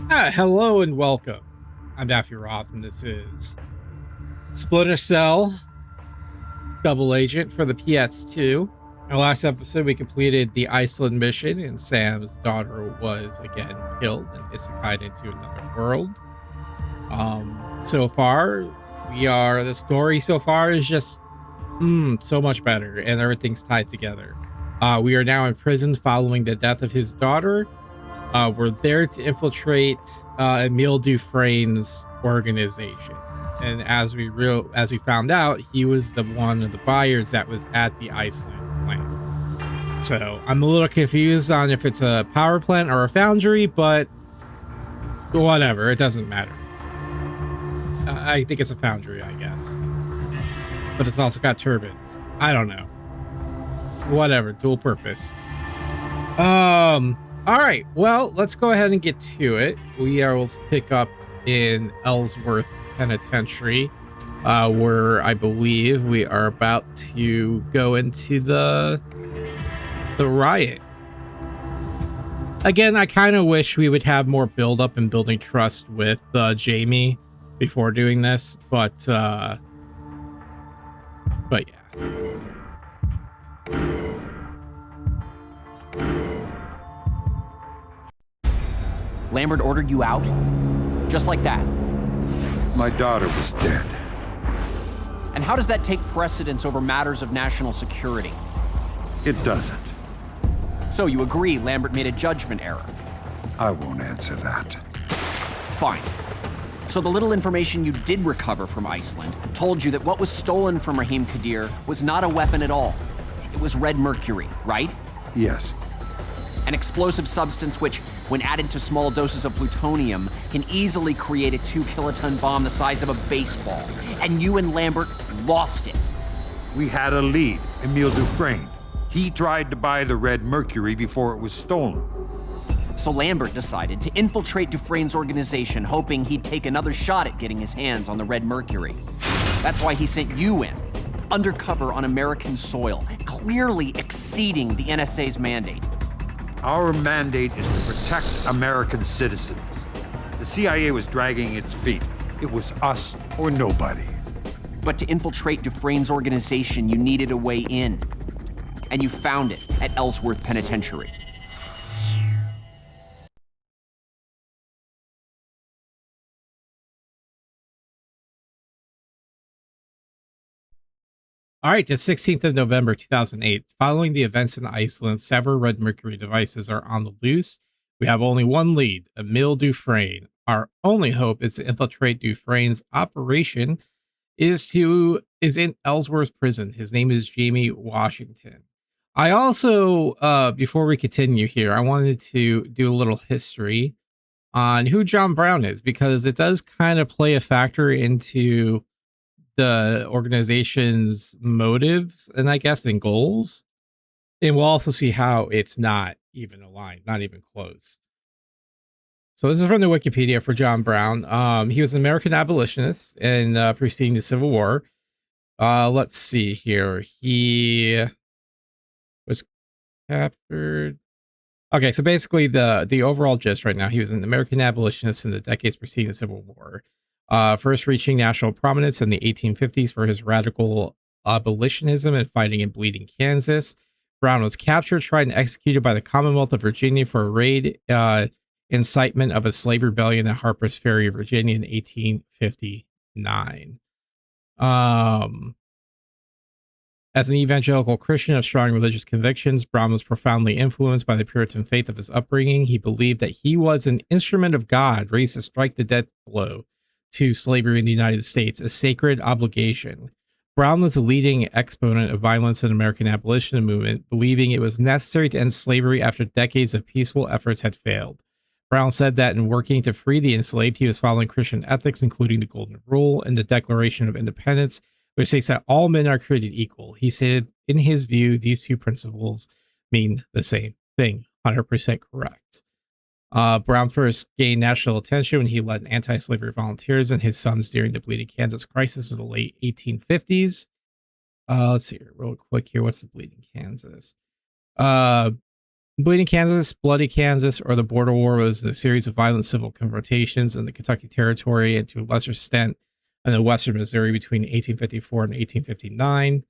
Hello and welcome. I'm Daffy Roth, and this is Splinter Cell Double Agent for the PS2. In our last episode, we completed the Iceland mission, and Sam's daughter was again killed and isekai'd into another world. So far, the story so far is just so much better, and everything's tied together. We are now in prison following the death of his daughter. We're there to infiltrate Emile Dufresne's organization, and as we found out, he was one of the buyers that was at the Iceland plant. So I'm a little confused on if it's a power plant or a foundry, but whatever, it doesn't matter. I think it's a foundry, I guess, but it's also got turbines. I don't know. Whatever, dual purpose. All right, well, let's go ahead and get to it. We'll pick up in Ellsworth Penitentiary, where I believe we are about to go into the riot. Again, I kind of wish we would have more build-up and building trust with Jamie before doing this, but yeah. Lambert ordered you out? Just like that? My daughter was dead. And how does that take precedence over matters of national security? It doesn't. So you agree Lambert made a judgment error? I won't answer that. Fine. So the little information you did recover from Iceland told you that what was stolen from Rahim Kadir was not a weapon at all. It was red mercury, right? Yes. An explosive substance which, when added to small doses of plutonium, can easily create a 2-kiloton bomb the size of a baseball. And you and Lambert lost it. We had a lead, Emile Dufresne. He tried to buy the red mercury before it was stolen. So Lambert decided to infiltrate Dufresne's organization, hoping he'd take another shot at getting his hands on the red mercury. That's why he sent you in, undercover on American soil, clearly exceeding the NSA's mandate. Our mandate is to protect American citizens. The CIA was dragging its feet. It was us or nobody. But to infiltrate Dufresne's organization, you needed a way in. And you found it at Ellsworth Penitentiary. All right, the 16th of November, 2008. Following the events in Iceland, several Red Mercury devices are on the loose. We have only one lead, Emile Dufresne. Our only hope is to infiltrate Dufresne's operation is in Ellsworth Prison. His name is Jamie Washington. I also, before we continue here, I wanted to do a little history on who John Brown is, because it does kind of play a factor into the organization's motives and I guess in goals. And we'll also see how it's not even aligned, not even close. So this is from the Wikipedia for John Brown. He was an American abolitionist and preceding the Civil War. Let's see here. He was captured. Okay, so basically the overall gist right now, he was an American abolitionist in the decades preceding the Civil War. First reaching national prominence in the 1850s for his radical abolitionism and fighting in Bleeding, Kansas. Brown was captured, tried, and executed by the Commonwealth of Virginia for a raid incitement of a slave rebellion at Harper's Ferry, Virginia in 1859. As an evangelical Christian of strong religious convictions, Brown was profoundly influenced by the Puritan faith of his upbringing. He believed that he was an instrument of God raised to strike the death blow to slavery in the United States, a sacred obligation. Brown was a leading exponent of violence in the American abolition movement, believing it was necessary to end slavery after decades of peaceful efforts had failed. Brown said that in working to free the enslaved, he was following Christian ethics, including the Golden Rule and the Declaration of Independence, which states that all men are created equal. He stated, in his view, these two principles mean the same thing. 100% correct. Brown first gained national attention when he led anti-slavery volunteers and his sons during the Bleeding Kansas crisis in the late 1850s. Let's see here real quick here. What's the Bleeding Kansas? Bleeding Kansas, Bloody Kansas, or the Border War was a series of violent civil confrontations in the Kentucky Territory and to a lesser extent in the western Missouri between 1854 and 1859.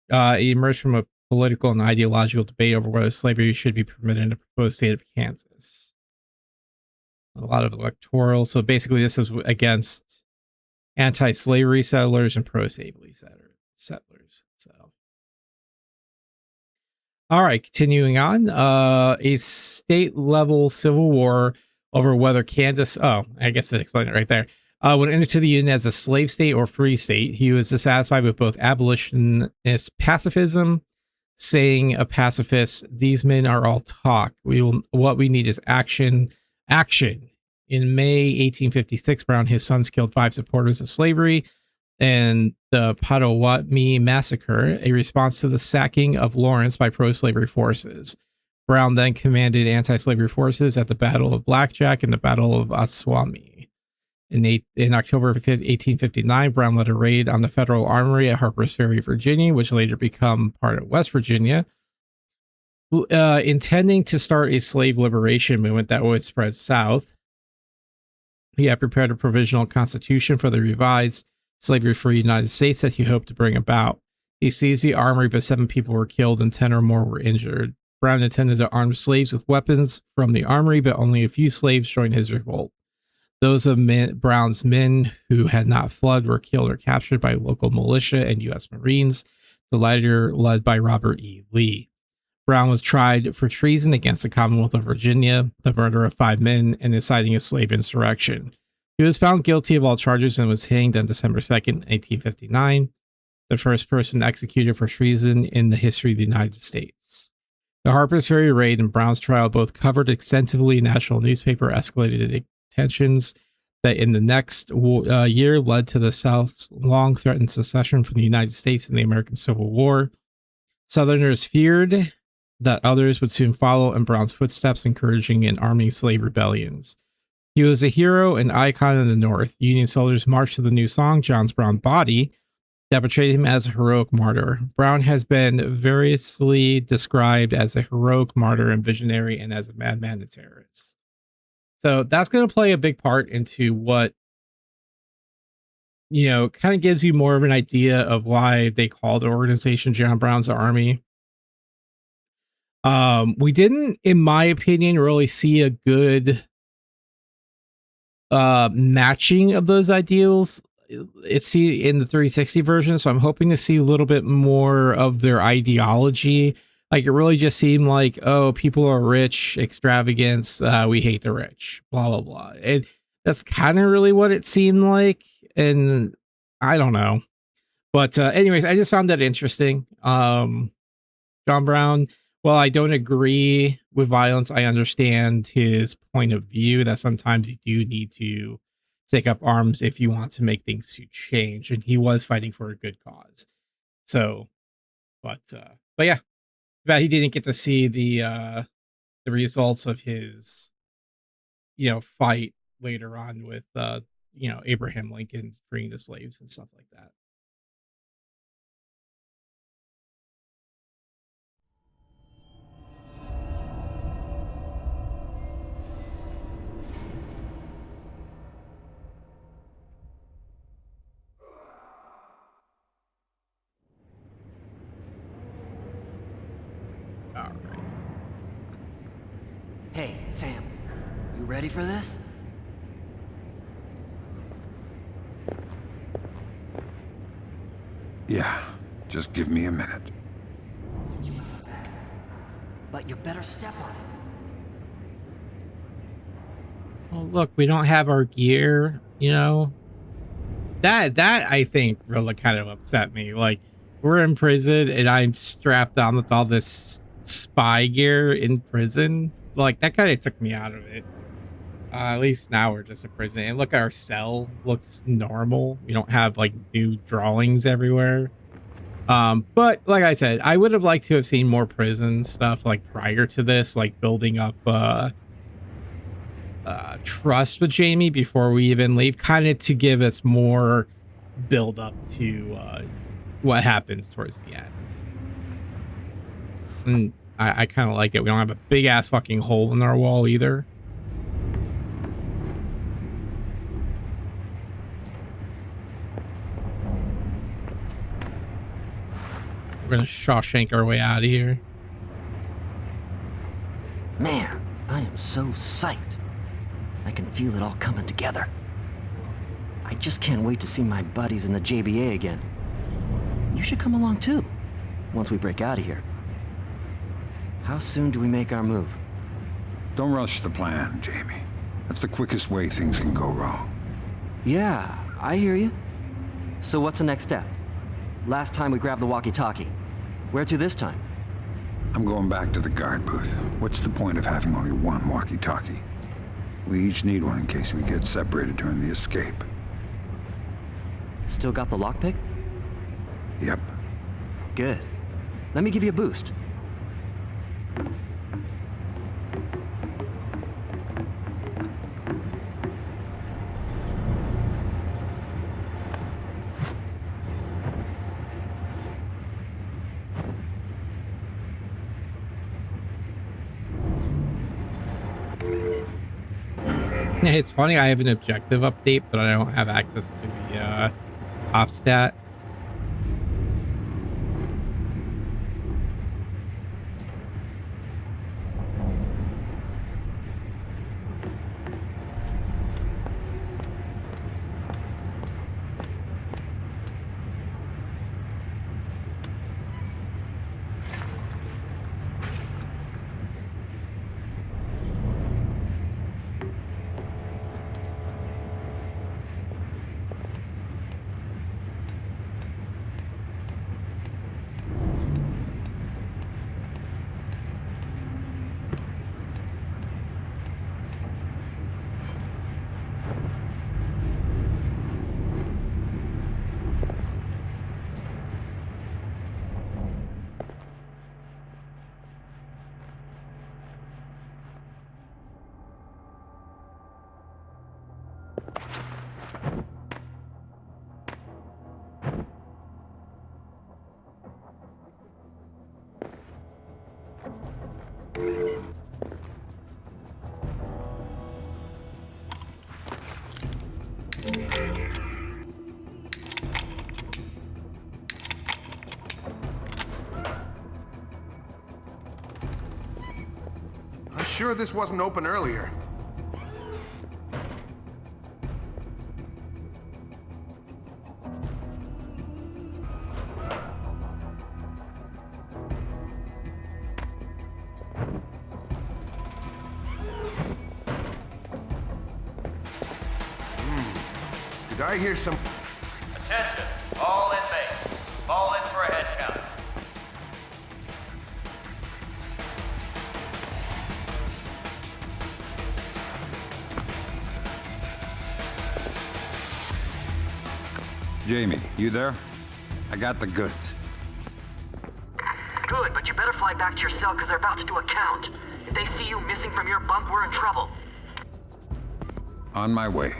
It emerged from a political and ideological debate over whether slavery should be permitted in the proposed state of Kansas. A lot of electoral. So basically, this is against anti-slavery settlers and pro-slavery settlers. So, all right, continuing on. A state-level civil war over whether Kansas. Oh, I guess I explained it right there. Would enter to the Union as a slave state or free state. He was dissatisfied with both abolitionist pacifism, saying a pacifist, "These men are all talk. What we need is action. Action." In May 1856, Brown and his sons killed 5 supporters of slavery and the Potawatomi Massacre, a response to the sacking of Lawrence by pro-slavery forces. Brown then commanded anti-slavery forces at the Battle of Blackjack and the Battle of Aswami. In October 1859, Brown led a raid on the Federal Armory at Harper's Ferry, Virginia, which later became part of West Virginia, intending to start a slave liberation movement that would spread south. He had prepared a provisional constitution for the revised slavery-free United States that he hoped to bring about. He seized the armory, but 7 people were killed and 10 or more were injured. Brown intended to arm slaves with weapons from the armory, but only a few slaves joined his revolt. Those of Brown's men who had not fled were killed or captured by local militia and U.S. Marines, the latter led by Robert E. Lee. Brown was tried for treason against the Commonwealth of Virginia, the murder of 5 men, and inciting a slave insurrection. He was found guilty of all charges and was hanged on December 2nd, 1859, the first person executed for treason in the history of the United States. The Harper's Ferry raid and Brown's trial both covered extensively in national newspaper, escalated tensions that in the next year led to the South's long-threatened secession from the United States in the American Civil War. Southerners feared that others would soon follow in Brown's footsteps, encouraging and arming slave rebellions. He was a hero and icon in the North. Union soldiers marched to the new song, John's Brown Body, that portrayed him as a heroic martyr. Brown has been variously described as a heroic martyr and visionary and as a madman and terrorist. So that's going to play a big part into what, kind of gives you more of an idea of why they call the organization John Brown's Army. We didn't, in my opinion, really see a good matching of those ideals. It's in the 360 version, so I'm hoping to see a little bit more of their ideology. Like, it really just seemed like, oh, people are rich, extravagance, we hate the rich, blah, blah, blah. That's kind of really what it seemed like, and I don't know. But anyways, I just found that interesting. John Brown, while I don't agree with violence, I understand his point of view that sometimes you do need to take up arms if you want to make things to change, and he was fighting for a good cause. So, but yeah. But he didn't get to see the results of his, fight later on with, Abraham Lincoln freeing the slaves and stuff like that. Hey, Sam, you ready for this? Yeah, just give me a minute. But you better step on it. Well, look, we don't have our gear, That I think really kind of upset me. Like, we're in prison and I'm strapped on with all this spy gear in prison. Like, that kind of took me out of it. At least now we're just in prison. And look, our cell looks normal. We don't have like new drawings everywhere. But like I said, I would have liked to have seen more prison stuff like prior to this, like building up trust with Jamie before we even leave, kind of to give us more build up to what happens towards the end. And I kind of like it. We don't have a big ass fucking hole in our wall either. We're gonna Shawshank our way out of here. Man, I am so psyched. I can feel it all coming together. I just can't wait to see my buddies in the JBA again. You should come along too, once we break out of here. How soon do we make our move? Don't rush the plan, Jamie. That's the quickest way things can go wrong. Yeah, I hear you. So what's the next step? Last time we grabbed the walkie-talkie. Where to this time? I'm going back to the guard booth. What's the point of having only one walkie-talkie? We each need one in case we get separated during the escape. Still got the lockpick? Yep. Good. Let me give you a boost. It's funny, I have an objective update, but I don't have access to the op stat. I'm sure this wasn't open earlier. Did I hear some... Attention, all inmates. Fall in for a head count. Jamie, you there? I got the goods. Good, but you better fly back to your cell because they're about to do a count. If they see you missing from your bunk, we're in trouble. On my way.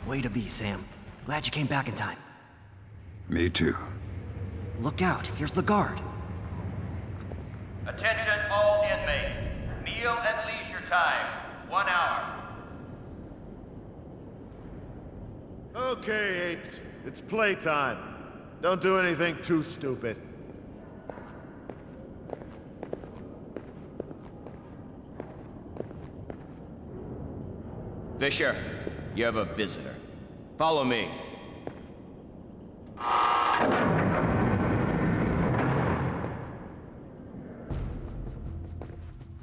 Way to be, Sam. Glad you came back in time. Me too. Look out, here's the guard. Attention, all inmates. Meal and leisure time. 1 hour. Okay, apes. It's playtime. Don't do anything too stupid. Fisher, you have a visitor. Follow me.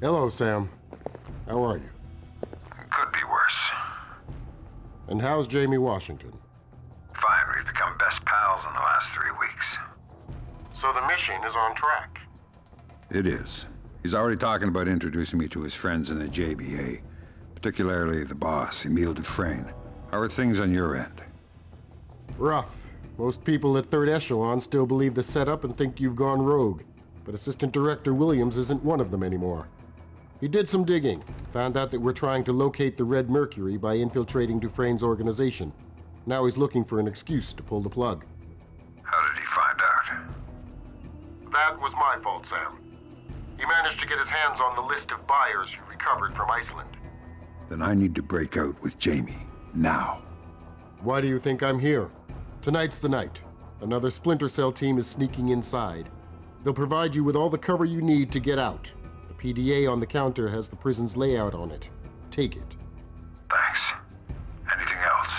Hello, Sam. How are you? Could be worse. And how's Jamie Washington? Fine, we've become best pals in the last 3 weeks. So the mission is on track. It is. He's already talking about introducing me to his friends in the JBA, particularly the boss, Emile Dufresne. How are things on your end? Rough. Most people at Third Echelon still believe the setup and think you've gone rogue, but Assistant Director Williams isn't one of them anymore. He did some digging, found out that we're trying to locate the Red Mercury by infiltrating Dufresne's organization. Now he's looking for an excuse to pull the plug. How did he find out? That was my fault, Sam. He managed to get his hands on the list of buyers you recovered from Iceland. Then I need to break out with Jamie, now. Why do you think I'm here? Tonight's the night. Another Splinter Cell team is sneaking inside. They'll provide you with all the cover you need to get out. The PDA on the counter has the prison's layout on it. Take it. Thanks. Anything else?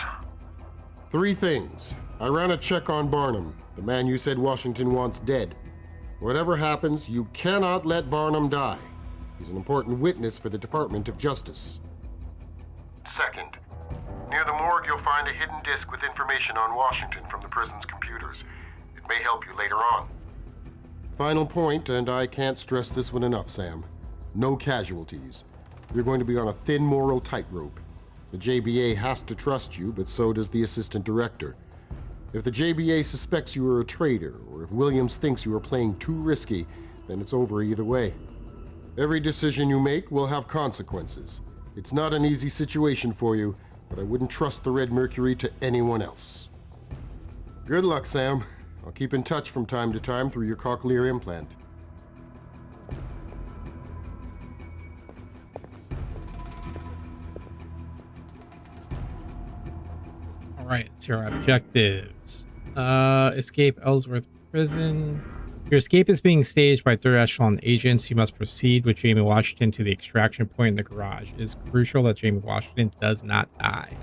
3 things. I ran a check on Barnum, the man you said Washington wants dead. Whatever happens, you cannot let Barnum die. He's an important witness for the Department of Justice. Second, near the morgue you'll find a hidden disk with information on Washington from the prison's computers. It may help you later on. Final point, and I can't stress this one enough, Sam. No casualties. You're going to be on a thin moral tightrope. The JBA has to trust you, but so does the assistant director. If the JBA suspects you are a traitor, or if Williams thinks you are playing too risky, then it's over either way. Every decision you make will have consequences. It's not an easy situation for you, but I wouldn't trust the Red Mercury to anyone else. Good luck, Sam. I'll keep in touch from time to time through your cochlear implant. All right, let's hear our objectives. Escape Ellsworth prison. Your escape is being staged by Third Echelon agents. You must proceed with Jamie Washington to the extraction point in the garage. It is crucial that Jamie Washington does not die.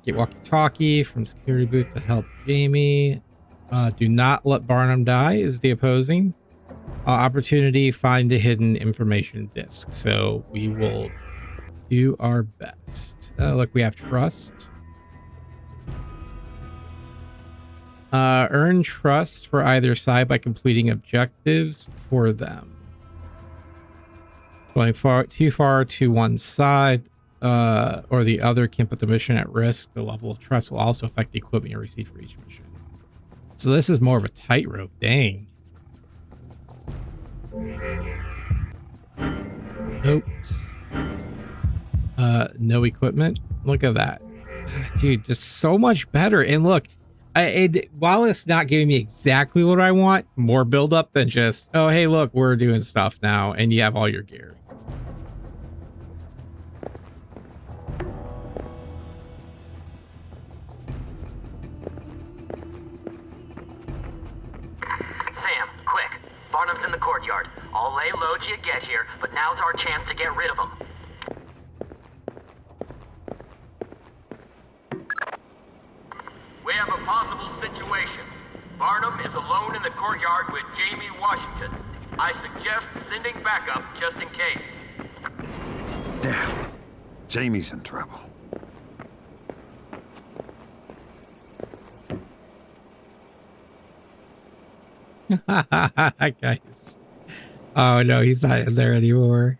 Get walkie-talkie from security booth to help Jamie. Do not let Barnum die is the opposing. Opportunity, find the hidden information disk. So we will do our best. Look, we have trust. Earn trust for either side by completing objectives for them. Going too far to one side or the other can put the mission at risk. The level of trust will also affect the equipment you receive for each mission. So this is more of a tightrope. Dang. Oops. No equipment. Look at that. Dude, just so much better. And look, while it's not giving me exactly what I want, more build up than just, oh, hey, look, we're doing stuff now and you have all your gear. Sam, quick. Barnum's in the courtyard. I'll lay low till you get here, but now's our chance to get rid of him. We have a possible situation. Barnum is alone in the courtyard with Jamie Washington. I suggest sending backup just in case. Damn. Jamie's in trouble. Guys. Oh no, he's not in there anymore.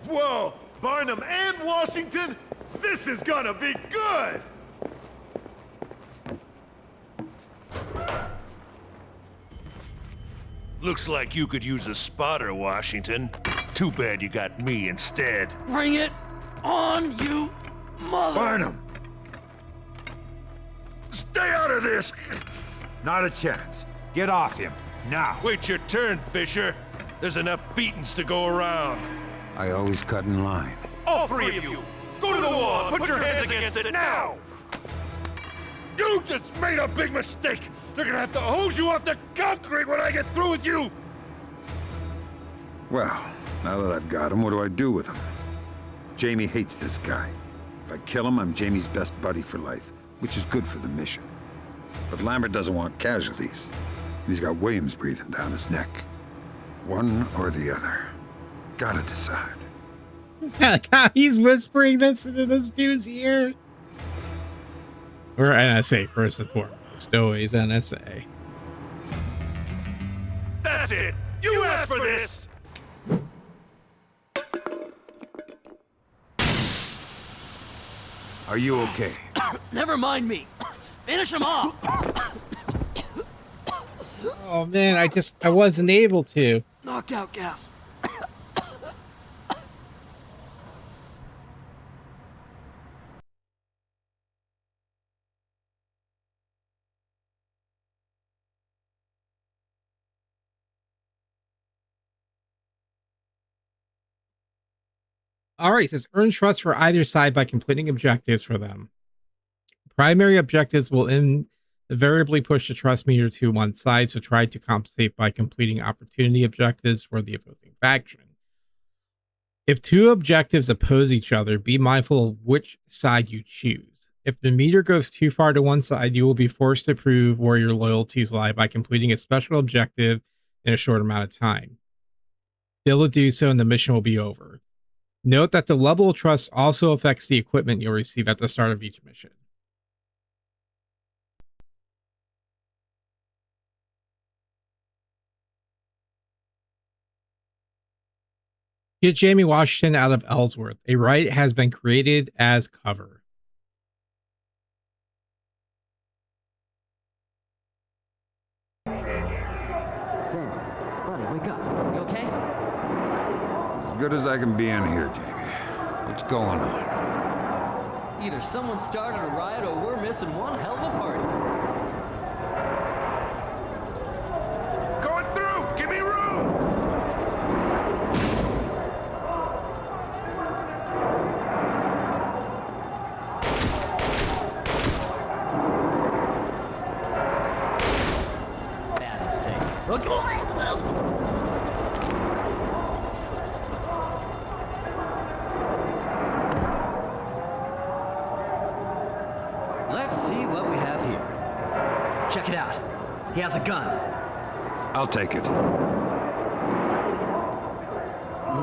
Whoa! Barnum and Washington? This is gonna be good! Looks like you could use a spotter, Washington. Too bad you got me instead. Bring it on, you mother! Barnum! Stay out of this! Not a chance. Get off him, now. Wait your turn, Fisher. There's enough beatings to go around. I always cut in line. All 3 of you, go to the wall and put your hands against it now! You just made a big mistake! They're gonna have to hose you off the concrete when I get through with you! Well, now that I've got him, what do I do with him? Jamie hates this guy. If I kill him, I'm Jamie's best buddy for life, which is good for the mission. But Lambert doesn't want casualties. He's got Williams breathing down his neck. One or the other. Gotta decide. Like how he's whispering this into this dude's ear. We're NSA first and foremost. Always NSA. That's it! You asked for this! Are you okay? Never mind me. Finish him off. Oh man, I wasn't able to. Knockout gas. All right, it says earn trust for either side by completing objectives for them. Primary objectives will invariably push the trust meter to one side, so try to compensate by completing opportunity objectives for the opposing faction. If two objectives oppose each other, be mindful of which side you choose. If the meter goes too far to one side, you will be forced to prove where your loyalties lie by completing a special objective in a short amount of time. Fail to do so and the mission will be over. Note that the level of trust also affects the equipment you'll receive at the start of each mission. Get Jamie Washington out of Ellsworth. A riot has been created as cover. Sam, buddy, wake up. You okay? As good as I can be in here, Jamie. What's going on? Either someone started a riot or we're missing one hell of a party. Going through! Give me room! Bad mistake. Let's see what we have here. Check it out. He has a gun. I'll take it.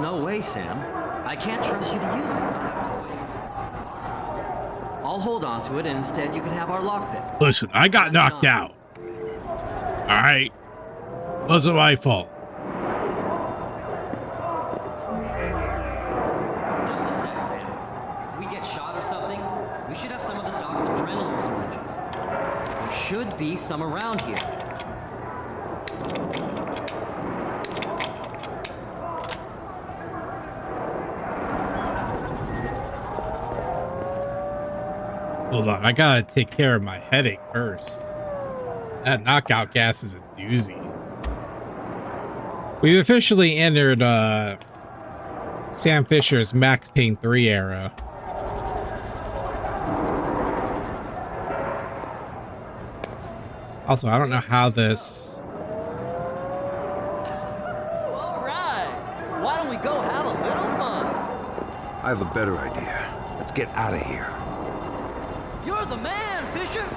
No way, Sam. I can't trust you to use it. I'll hold on to it, and instead you can have our lockpick. Listen, I got knocked out. All right. Wasn't my fault. Just a sec, Sam. If we get shot or something, we should have some of the doc's adrenaline syringes. There should be some around here. Hold on, I gotta take care of my headache first. That knockout gas is a doozy. We've officially entered Sam Fisher's Max Payne 3 era. Also, I don't know how this... All right. Why don't we go have a little fun? I have a better idea. Let's get out of here. You're the man, Fisher.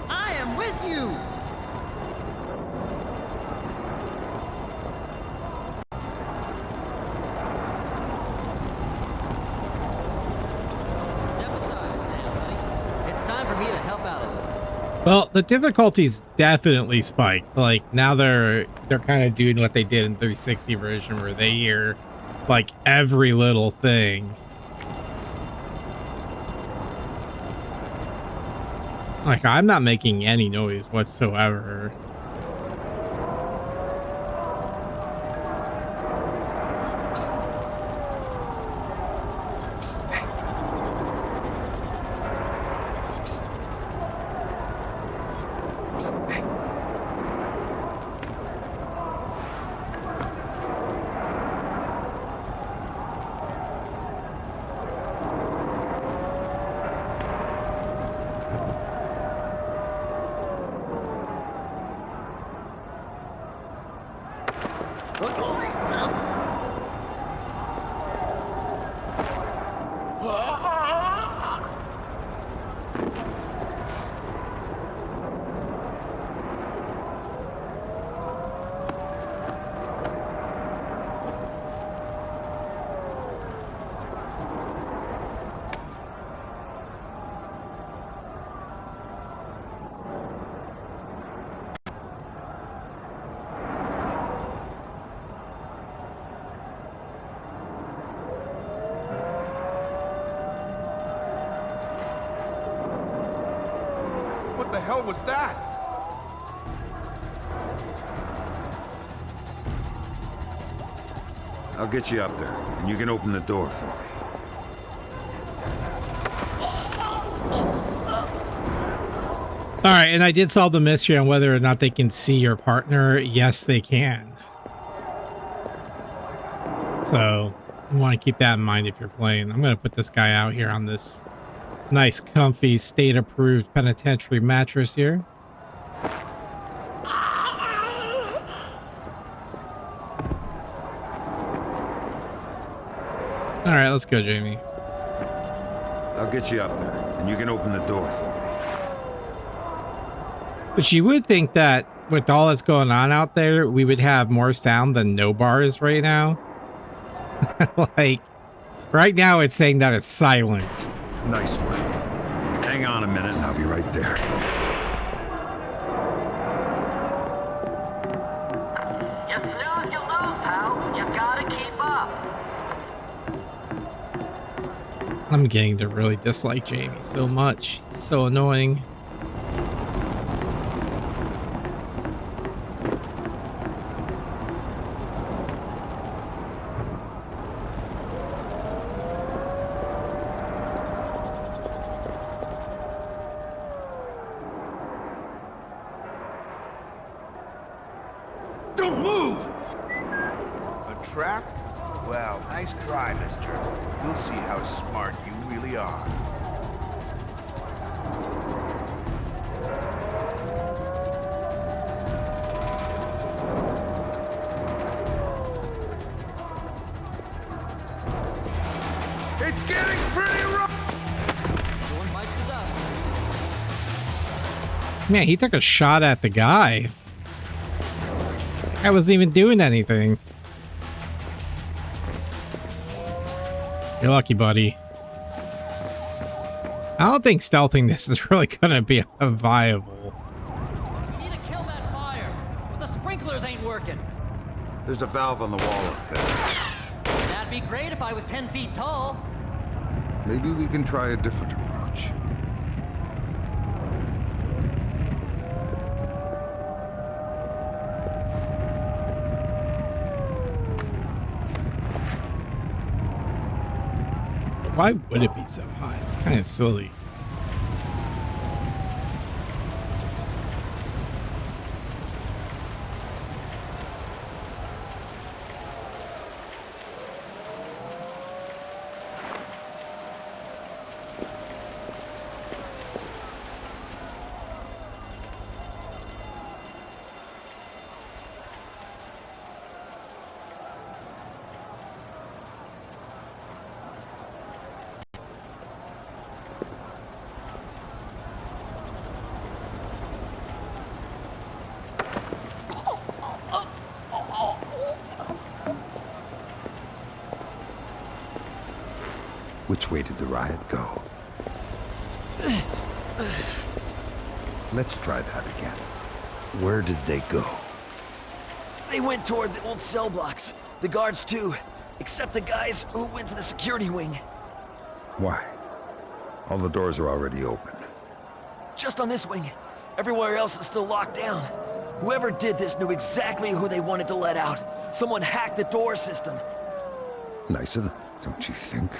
I am with you. Step aside, Sam, buddy. It's time for me to help out a little. Well, the difficulty's definitely spiked. Like, now they're kind of doing what they did in 360 version, where they hear, like, every little thing. Like, I'm not making any noise whatsoever. hell was that? I'll get you up there, and you can open the door for me. All right, and I did solve the mystery on whether or not they can see your partner. Yes, they can. So you want to keep that in mind if you're playing. I'm going to put this guy out here on this nice, comfy, state-approved penitentiary mattress here. All right, let's go, Jamie. I'll get you up there, and you can open the door for me. But you would think that with all that's going on out there, we would have more sound than no bars right now. Like, right now it's saying that it's silent. Nice work. Hang on a minute and I'll be right there. You snooze, you lose, pal. You gotta keep up. I'm getting to really dislike Jamie so much. It's so annoying. Don't move! A trap? Well, nice try, mister. You'll see how smart you really are. It's getting pretty rough! Going bites the dust. Man, he took a shot at the guy. I wasn't even doing anything. You're lucky, buddy. I don't think stealthing this is really gonna be viable. We need to kill that fire, but the sprinklers ain't working. There's a valve on the wall up there. That'd be great if I was 10 feet tall. Maybe we can try a different approach. Why would it be so high? It's kind of silly. Which way did the riot go? Let's try that again. Where did they go? They went toward the old cell blocks. The guards too, except the guys who went to the security wing. Why? All the doors are already open. Just on this wing. Everywhere else is still locked down. Whoever did this knew exactly who they wanted to let out. Someone hacked the door system. Nice of them, don't you think?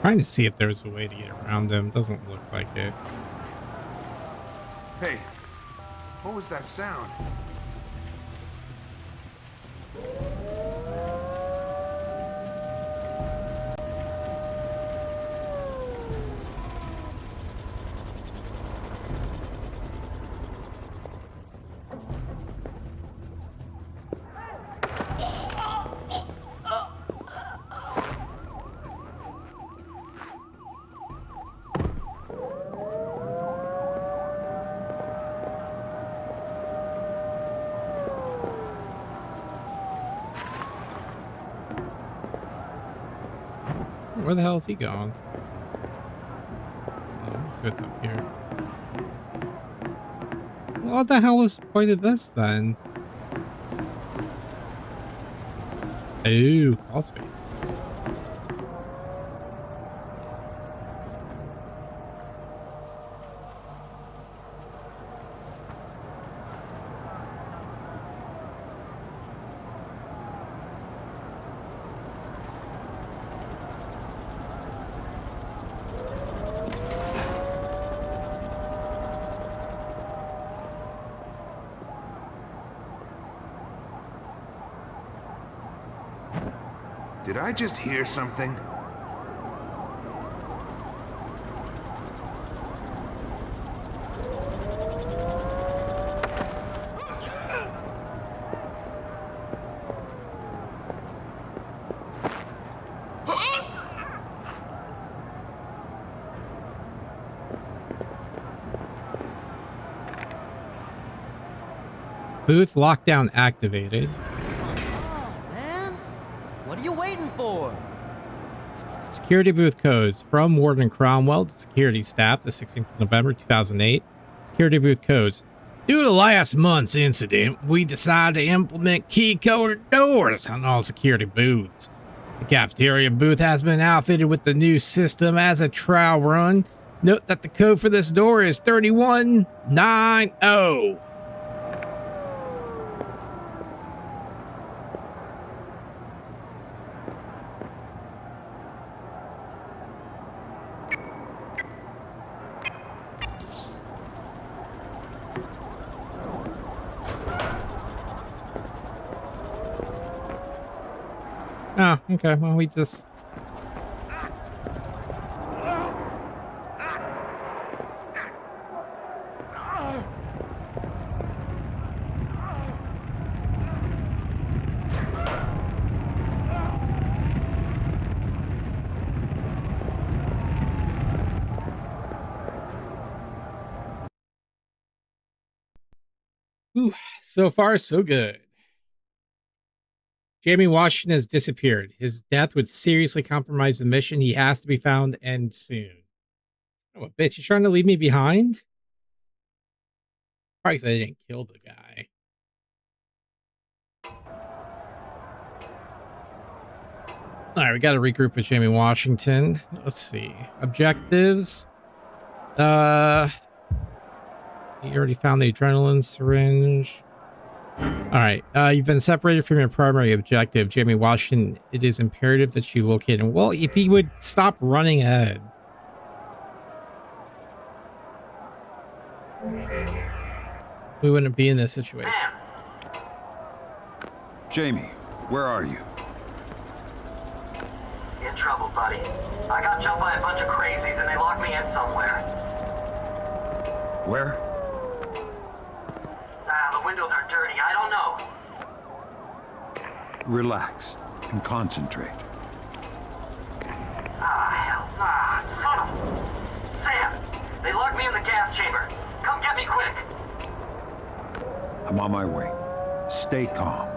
Trying to see if there's a way to get around them. Doesn't look like it. Hey, what was that sound? Where the hell is he going? Oh, let's see what's up here. What the hell was the point of this then? Ooh, call space. Did I just hear something? Booth lockdown activated. Man, what are you waiting for? Security booth codes from Warden Cromwell to security staff, the 16th of November 2008. Security booth codes. Due to last month's incident, we decided to implement key-coded doors on all security booths. The cafeteria booth has been outfitted with the new system as a trial run. Note that the code for this door is 3190. Oh, okay. Well, we just... Ooh, so far, so good. Jamie Washington has disappeared. His death would seriously compromise the mission. He has to be found, and soon. Oh, bitch, you trying to leave me behind? Probably because I didn't kill the guy. Alright, we gotta regroup with Jamie Washington. Let's see. Objectives. You already found the adrenaline syringe. Alright, you've been separated from your primary objective, Jamie Washington. It is imperative that you locate him. Well, if he would stop running ahead. We wouldn't be in this situation. Jamie, where are you? In trouble, buddy. I got jumped by a bunch of crazies and they locked me in somewhere. Where? The windows are dirty. I don't know. Relax and concentrate. Hell. Son of... Sam! They locked me in the gas chamber. Come get me quick. I'm on my way. Stay calm.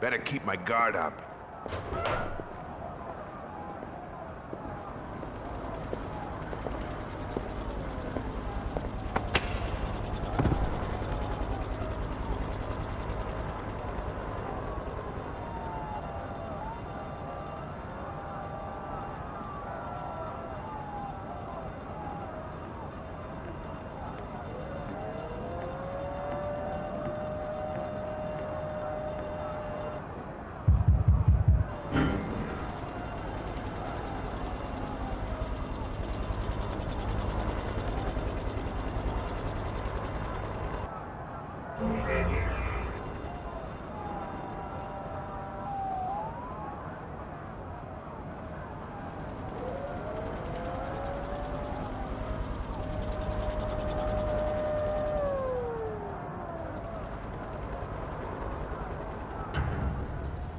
Better keep my guard up.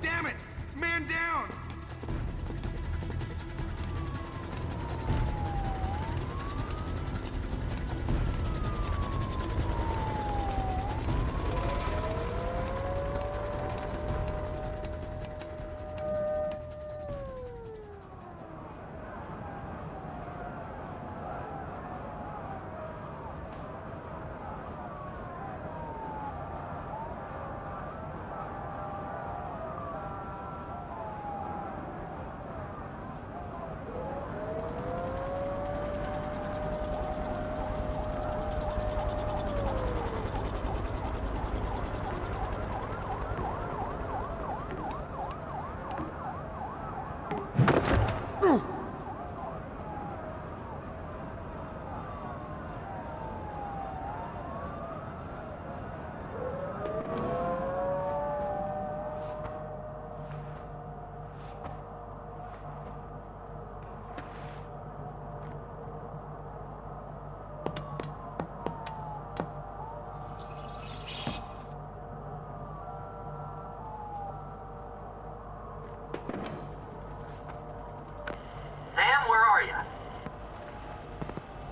Damn it! Man down!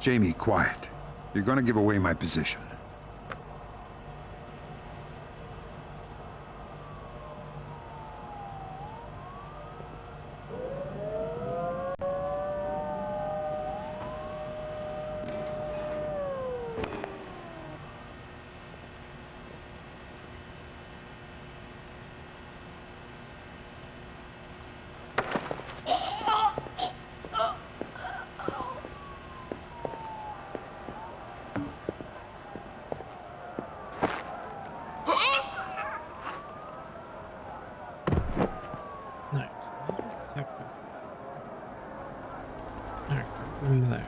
Jamie, quiet. You're gonna give away my position. There.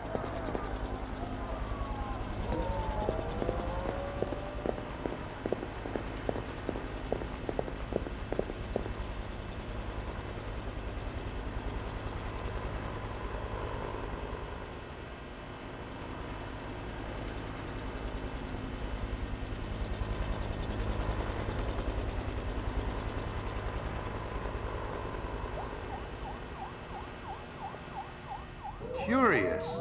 Curious.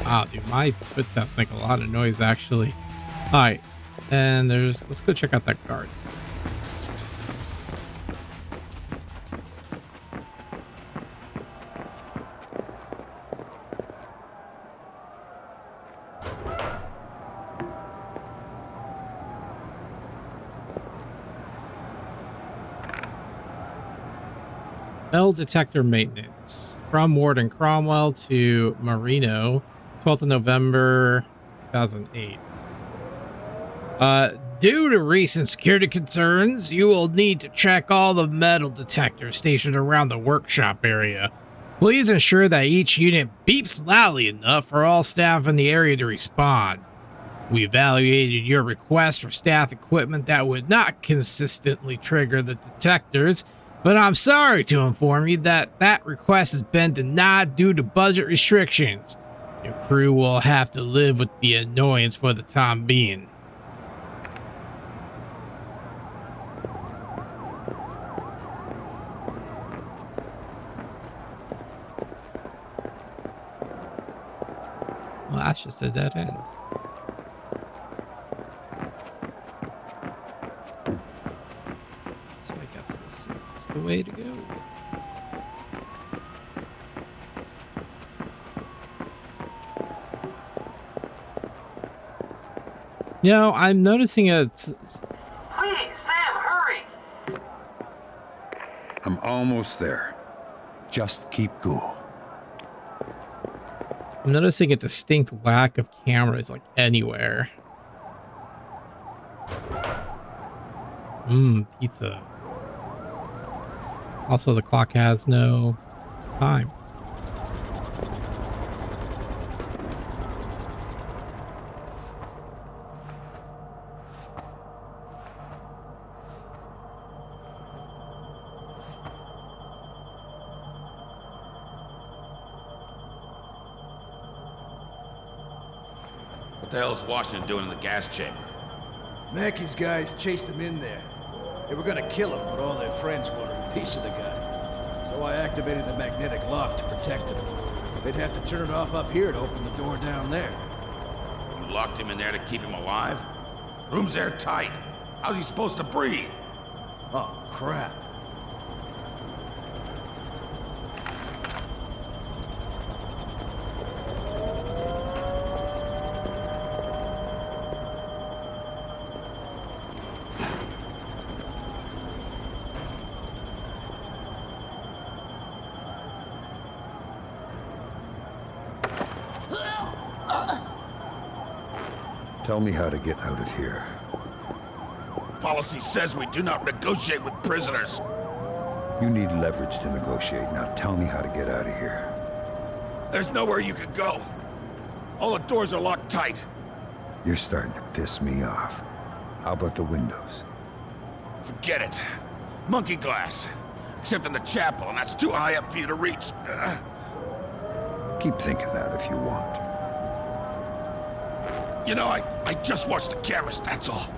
Wow, dude, my footsteps make a lot of noise, actually. All right, and let's go check out that guard. Metal detector maintenance from Warden Cromwell to Marino, 12th of November 2008. Due to recent security concerns, you will need to check all the metal detectors stationed around the workshop area. Please ensure that each unit beeps loudly enough for all staff in the area to respond. We evaluated your request for staff equipment that would not consistently trigger the detectors, but I'm sorry to inform you that that request has been denied due to budget restrictions. Your crew will have to live with the annoyance for the time being. Well, that's just a dead end. So I guess this is the way to go. You know, I'm noticing it's... Please, Sam, hurry! I'm almost there. Just keep cool. I'm noticing a distinct lack of cameras, like, anywhere. Pizza. Also, the clock has no time. What the hell is Washington doing in the gas chamber? Mackey's guys chased him in there. They were gonna kill him, but all their friends wanted a piece of the guy. So I activated the magnetic lock to protect him. They'd have to turn it off up here to open the door down there. You locked him in there to keep him alive? Room's airtight. How's he supposed to breathe? Oh, crap. Tell me how to get out of here. Policy says we do not negotiate with prisoners. You need leverage to negotiate. Now tell me how to get out of here. There's nowhere you could go. All the doors are locked tight. You're starting to piss me off. How about the windows? Forget it. Monkey glass. Except in the chapel, and that's too high up for you to reach. Keep thinking that if you want. You know, I just watched the cameras, that's all.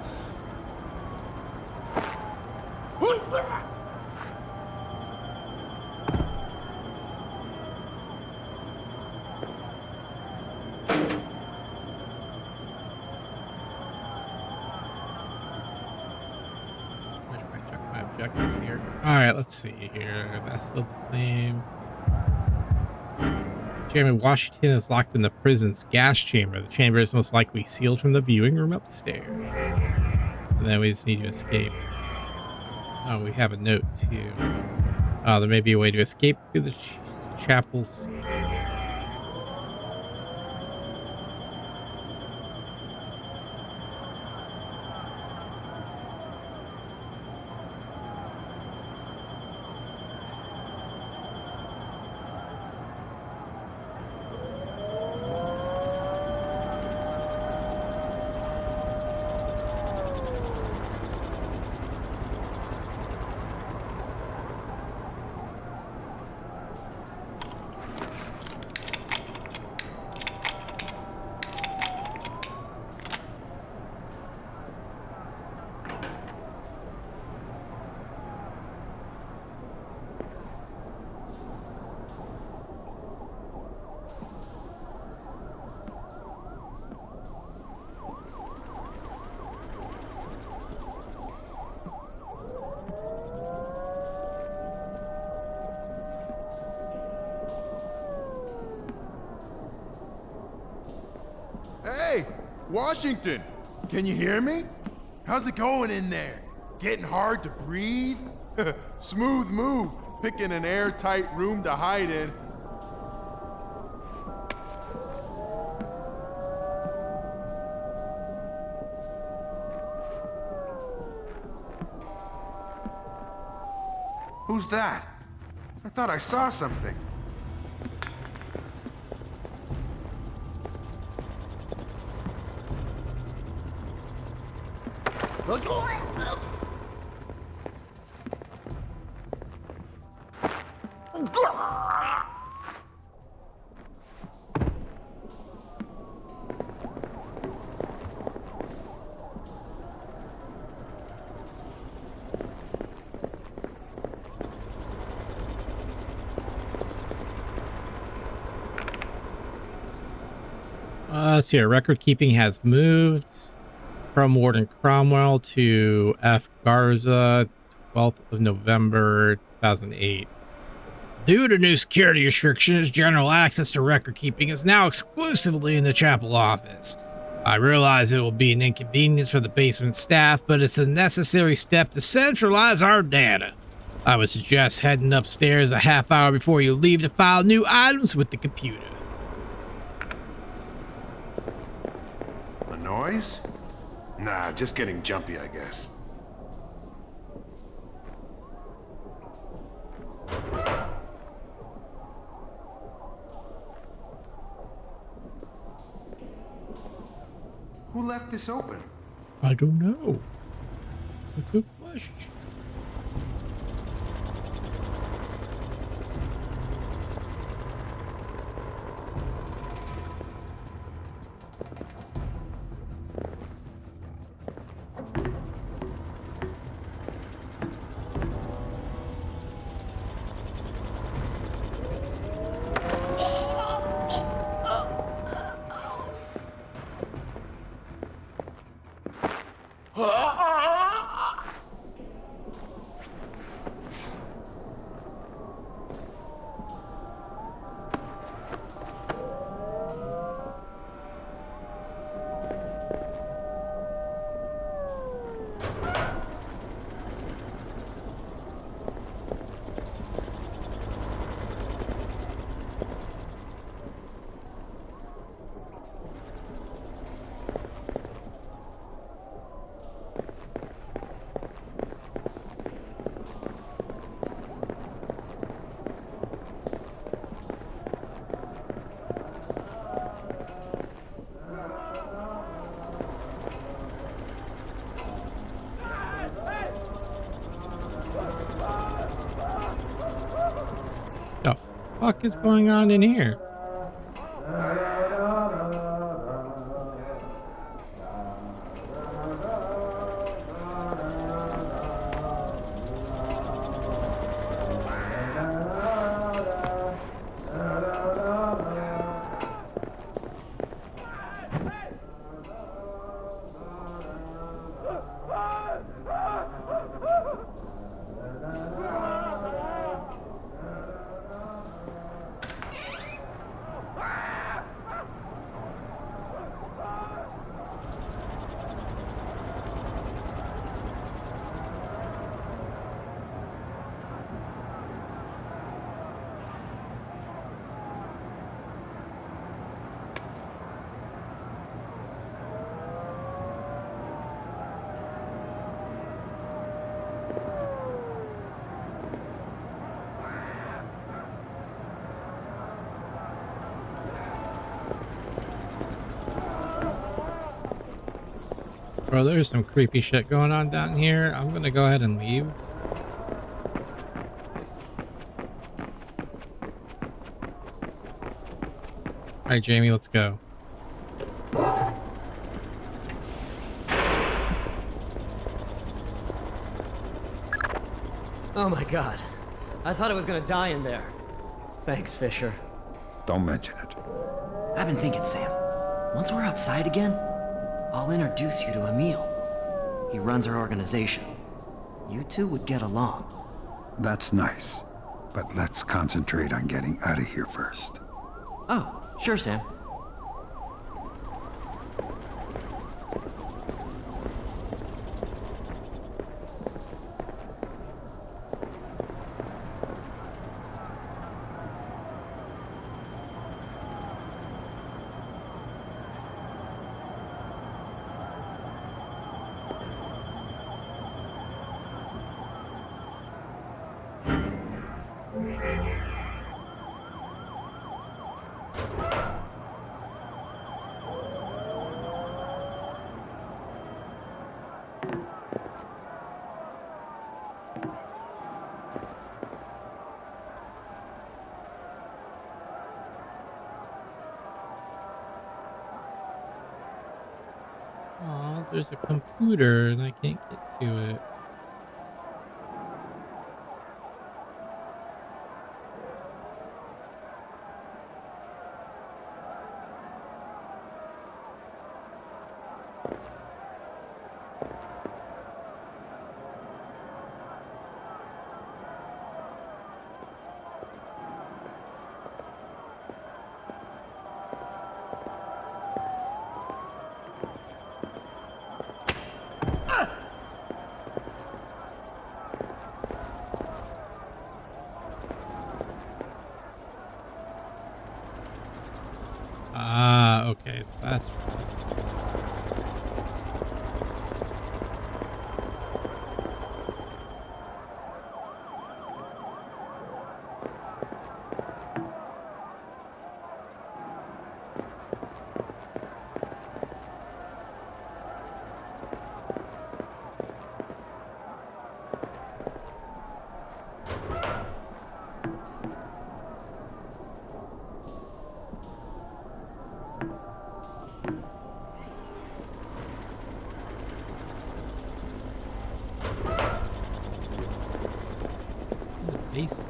Check my objectives here. All right, let's see here. That's still the same. Chairman Washington is locked in the prison's gas chamber. The chamber is most likely sealed from the viewing room upstairs. And then we just need to escape. Oh, we have a note too. Oh, there may be a way to escape through the chapel's ceiling. Hey, Washington, can you hear me? How's it going in there? Getting hard to breathe? Smooth move, picking an airtight room to hide in. Who's that? I thought I saw something. Let's see here. Record keeping has moved from Warden Cromwell to F. Garza, 12th of November, 2008. Due to new security restrictions, general access to record keeping is now exclusively in the chapel office. I realize it will be an inconvenience for the basement staff, but it's a necessary step to centralize our data. I would suggest heading upstairs a half hour before you leave to file new items with the computer. A noise? Nah, just getting jumpy, I guess. Who left this open? I don't know. It's a good question. What is going on in here? Bro, there's some creepy shit going on down here. I'm gonna go ahead and leave. Alright, Jamie, let's go. Oh my god. I thought I was gonna die in there. Thanks, Fisher. Don't mention it. I've been thinking, Sam. Once we're outside again, I'll introduce you to Emil. He runs our organization. You two would get along. That's nice. But let's concentrate on getting out of here first. Oh, sure, Sam. Oh, there's a computer and I can't get to it. Ah, okay, so that's what this is. Basement.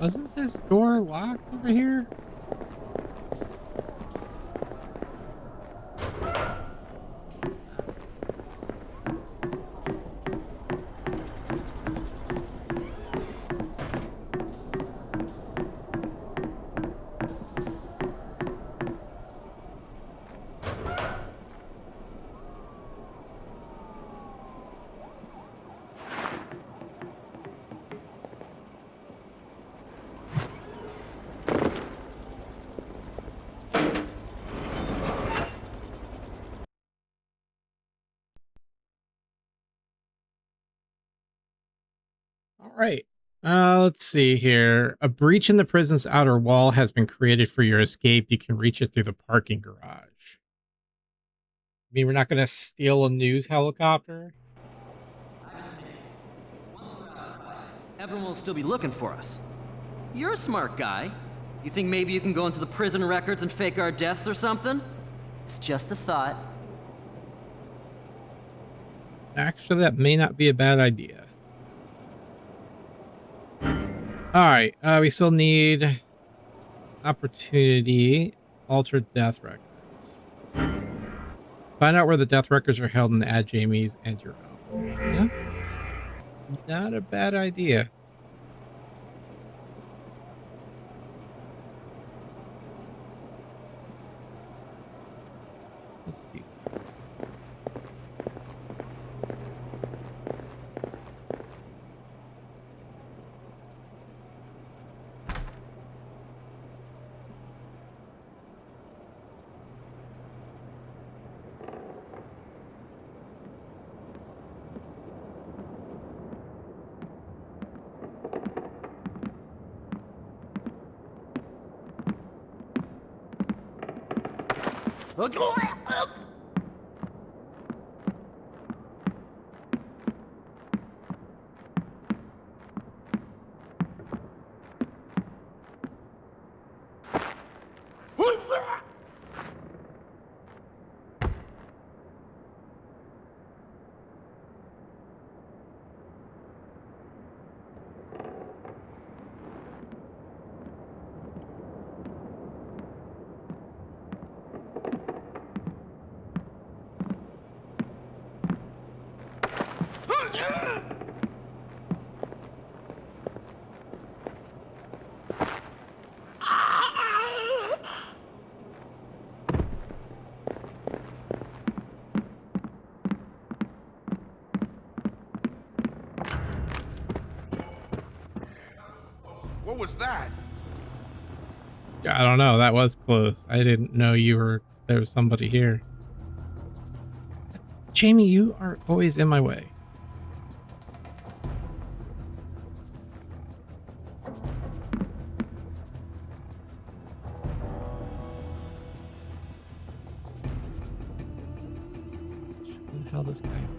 Wasn't this door locked over here? All right. Let's see here. A breach in the prison's outer wall has been created for your escape. You can reach it through the parking garage. I mean, we're not going to steal a news helicopter? Everyone will still be looking for us. You're a smart guy. You think maybe you can go into the prison records and fake our deaths or something? It's just a thought. Actually, that may not be a bad idea. Alright, we still need opportunity, altered death records. Find out where the death records are held and add Jamie's and your own. Yeah, it's not a bad idea. Let's do that. What was that? I don't know. That was close. I didn't know there was somebody here. Jamie, you are always in my way. Where the hell this guy's at?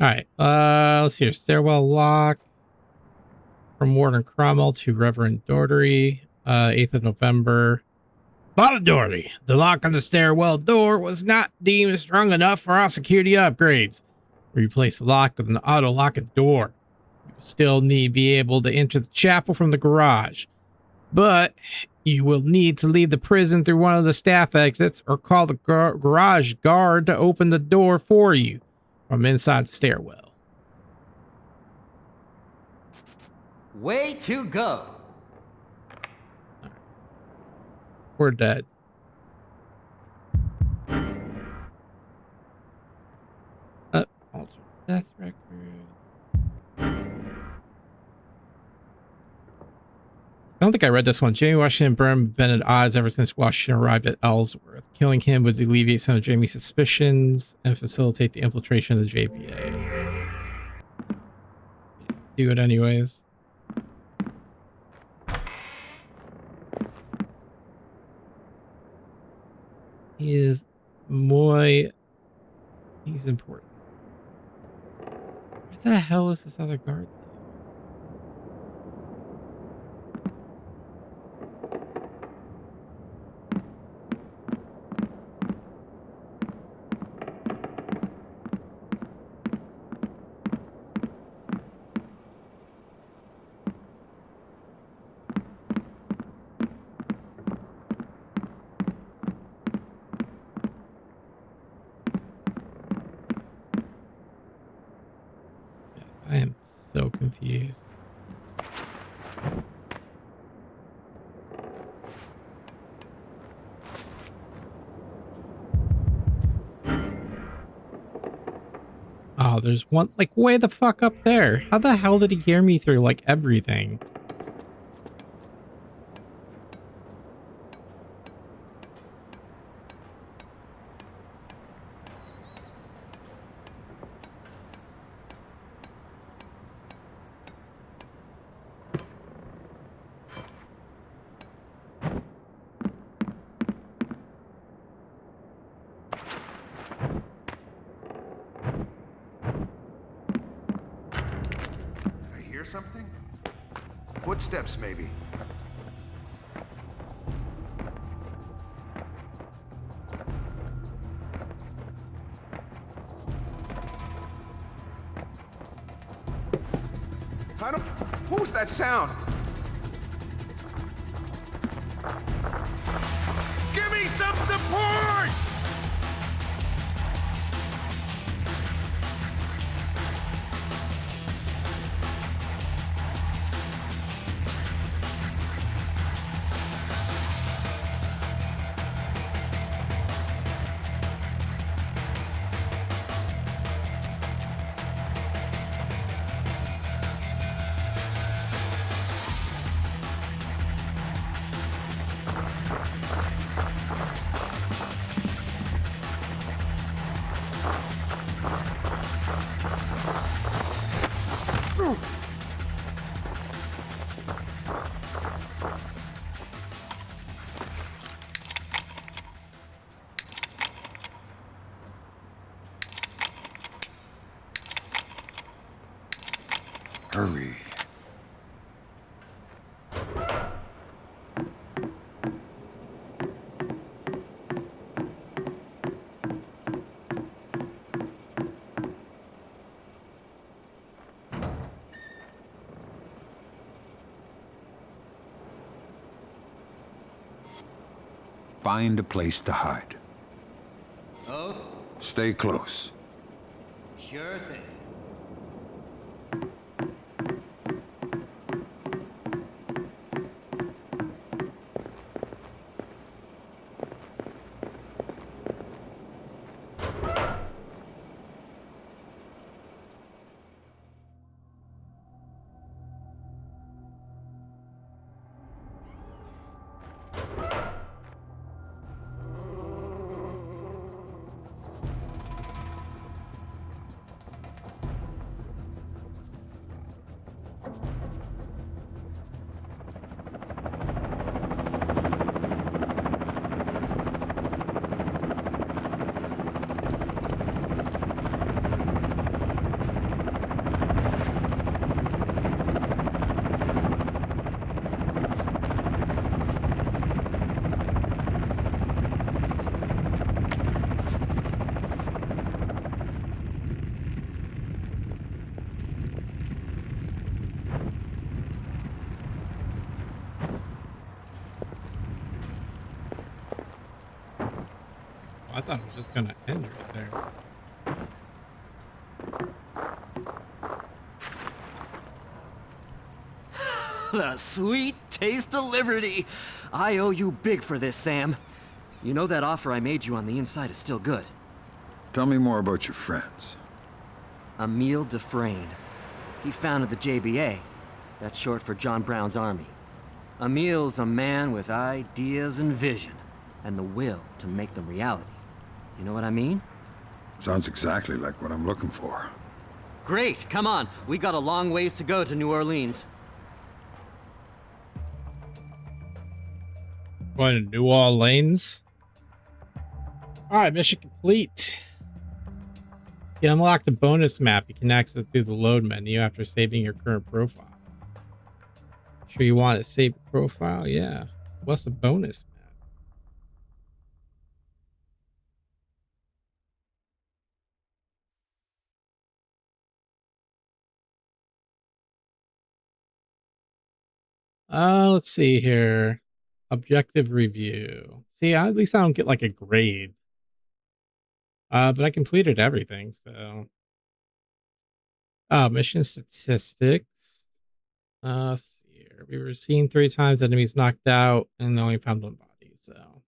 All right, let's see here. Stairwell lock from Warden Cromwell to Reverend Daugherty, 8th of November. Father Daugherty, the lock on the stairwell door was not deemed strong enough for our security upgrades. Replace the lock with an auto locking door. You still need to be able to enter the chapel from the garage, but you will need to leave the prison through one of the staff exits or call the garage guard to open the door for you from inside the stairwell. Way to go. Right. We're dead. Alter death record. I don't think I read this one. Jamie Washington Burnham been at odds ever since Washington arrived at Ellsworth. Killing him would alleviate some of Jamie's suspicions and facilitate the infiltration of the JPA. Do it anyways. He's important. Where the hell is this other guard? I am so confused. Oh, there's one like way the fuck up there. How the hell did he hear me through like everything? Something? Footsteps, maybe. What was that sound? Give me some support! hurry. Find a place to hide. Oh, Stay close. sure thing. I thought it was just gonna end right there. The sweet taste of liberty. I owe you big for this, Sam. You know that offer I made you on the inside is still good. Tell me more about your friends. Emile Dufresne. He founded the JBA. That's short for John Brown's army. Emile's a man with ideas and vision, and the will to make them reality. You know what I mean? Sounds exactly like what I'm looking for. Great, come on. We got a long ways to go to New Orleans. Going to New Orleans. Alright, mission complete. You unlocked a bonus map. You can access it through the load menu after saving your current profile. Sure you want to save profile? Yeah. What's the bonus map? Let's see here. Objective review. See, at least I don't get like a grade. But I completed everything, so. Mission statistics. Let's see here. We were seen 3 times, enemies knocked out, and only found 1 body, so.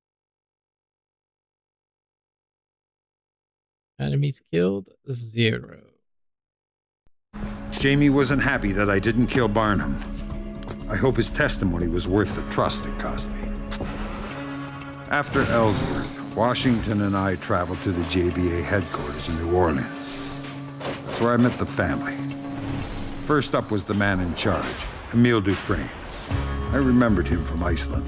Enemies killed, 0. Jamie wasn't happy that I didn't kill Barnum. I hope his testimony was worth the trust it cost me. After Ellsworth, Washington and I traveled to the JBA headquarters in New Orleans. That's where I met the family. First up was the man in charge, Emile Dufresne. I remembered him from Iceland.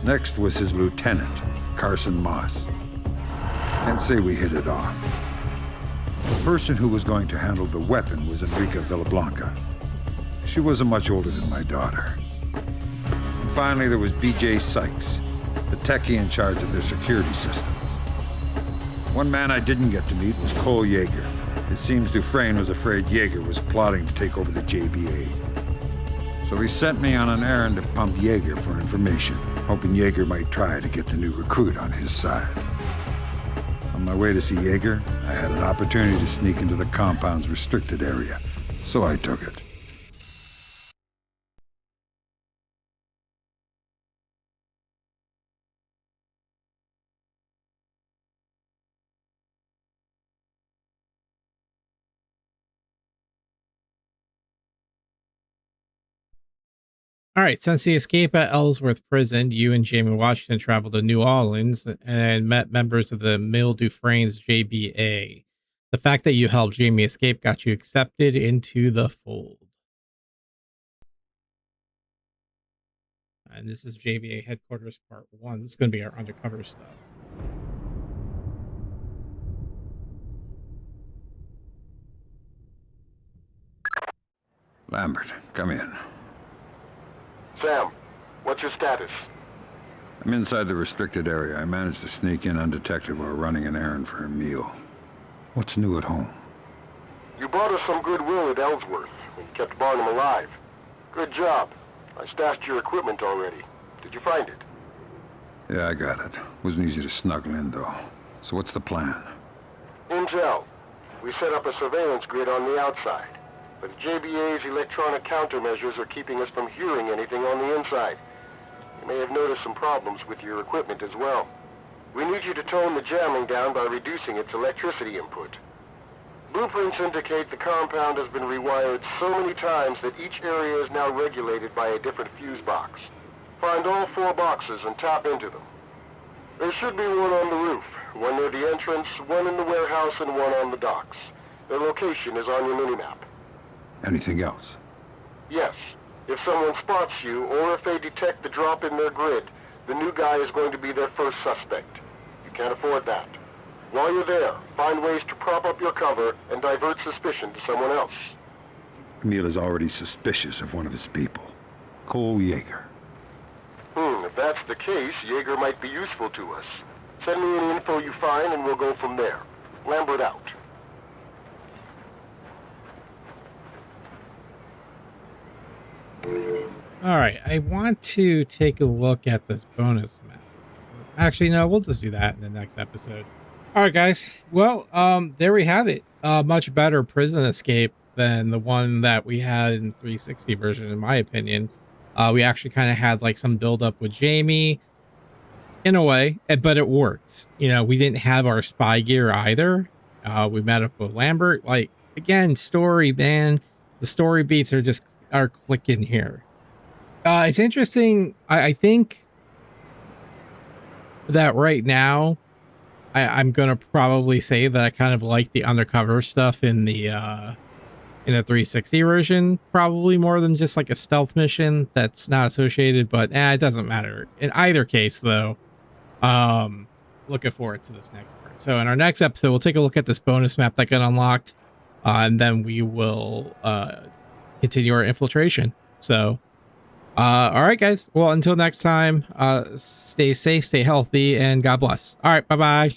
Next was his lieutenant, Carson Moss. Can't say we hit it off. The person who was going to handle the weapon was Enrica Villablanca. She wasn't much older than my daughter. And finally, there was B.J. Sykes, the techie in charge of their security systems. One man I didn't get to meet was Cole Yeager. It seems Dufresne was afraid Yeager was plotting to take over the JBA. So he sent me on an errand to pump Yeager for information, hoping Yeager might try to get the new recruit on his side. On my way to see Yeager, I had an opportunity to sneak into the compound's restricted area, so I took it. All right, since the escape at Ellsworth prison, you and Jamie Washington traveled to New Orleans and met members of the Emile Dufresne's JBA. The fact that you helped Jamie escape got you accepted into the fold. And this is JBA headquarters part 1. This is going to be our undercover stuff. Lambert, come in. Sam, what's your status? I'm inside the restricted area. I managed to sneak in undetected while running an errand for Emil. What's new at home? You brought us some goodwill at Ellsworth when you kept Barnum alive. Good job. I stashed your equipment already. Did you find it? Yeah, I got it. Wasn't easy to snuggle in, though. So what's the plan? Intel. We set up a surveillance grid on the outside, but JBA's electronic countermeasures are keeping us from hearing anything on the inside. You may have noticed some problems with your equipment as well. We need you to tone the jamming down by reducing its electricity input. Blueprints indicate the compound has been rewired so many times that each area is now regulated by a different fuse box. Find all 4 boxes and tap into them. There should be one on the roof, one near the entrance, one in the warehouse, and one on the docks. Their location is on your minimap. Anything else? Yes. If someone spots you, or if they detect the drop in their grid, the new guy is going to be their first suspect. You can't afford that. While you're there, find ways to prop up your cover and divert suspicion to someone else. Emil is already suspicious of one of his people, Cole Yeager. If that's the case, Yeager might be useful to us. Send me any info you find and we'll go from there. Lambert out. All right, I want to take a look at this bonus map. Actually, no, we'll just do that in the next episode. All right, guys. Well, there we have it. Much better prison escape than the one that we had in the 360 version, in my opinion. We actually kind of had like some build up with Jamie in a way, but it works. You know, we didn't have our spy gear either. We met up with Lambert. Like, again, story, man. The story beats are clicking here. It's interesting. I think that right now, I'm gonna probably say that I kind of like the undercover stuff in the 360 version, probably more than just like a stealth mission that's not associated. But it doesn't matter in either case, though. Looking forward to this next part. So in our next episode, we'll take a look at this bonus map that got unlocked, and then we will continue our infiltration. So. All right, guys. Well, until next time, stay safe, stay healthy, and God bless. All right. Bye-bye.